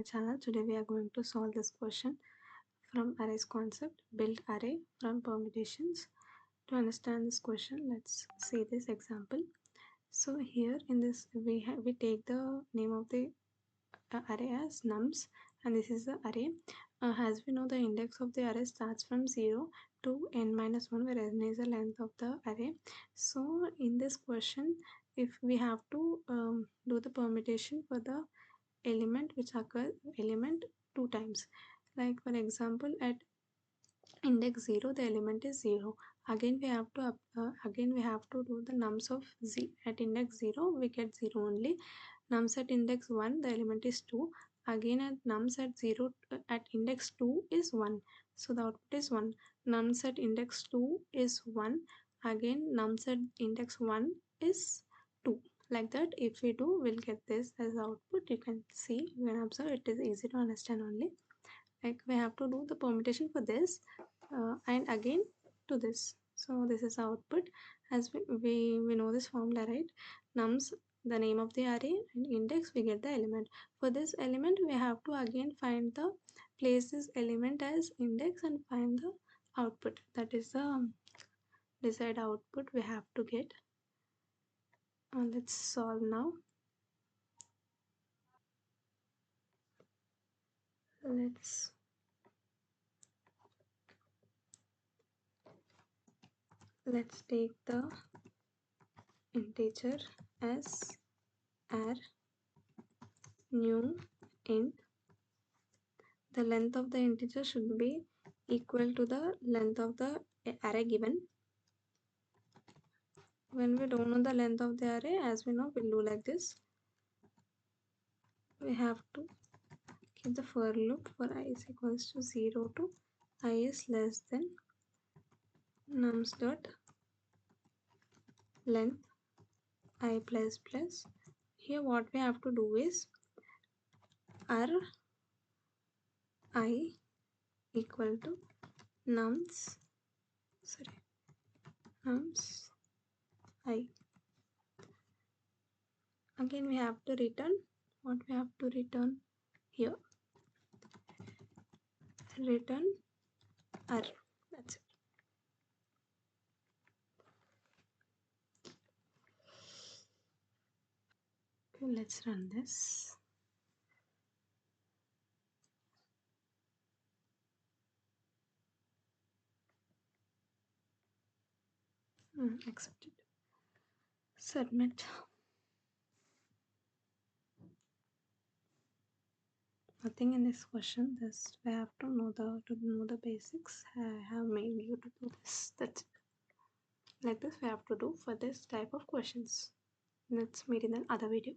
Channel. Today we are going to solve this question from arrays concept, build array from permutations. To understand this question, let's see this example. So here in this we take the name of the array as nums, and this is the array. As we know, the index of the array starts from 0 to n minus 1, where n is the length of the array. So in this question, if we have to do the permutation for the element which occur element two times, like for example at index 0 the element is 0. Again we have to do the nums of z. At index 0 we get 0 only. Nums at index 1 the element is 2. Again at nums at 0 at index 2 is 1, so the output is 1. Nums at index 2 is 1. Again nums at index 1 is 2. Like that, if we do, we'll get this as output. You can see, you can observe, it is easy to understand only. Like we have to do the permutation for this and again to this. So this is output. As we know this formula, right? Nums, the name of the array, and index, we get the element. For this element we have to again find the place this element as index and find the output. That is the desired output we have to get. Let's solve now. Let's take the integer as r new int. The length of the integer should be equal to the length of the array given. When we don't know the length of the array, as we know, we'll do like this. We have to keep the for loop for I is equals to 0 to I is less than nums dot length I plus plus. Here what we have to do is r I equal to nums I. Again we have to return what we have to return here. Return r. That's it. Okay, let's run this. Accepted. Submit. Nothing in this question. Just we have to know the basics. I have made you to do this. That's it. Like this we have to do for this type of questions. Let's meet in another video.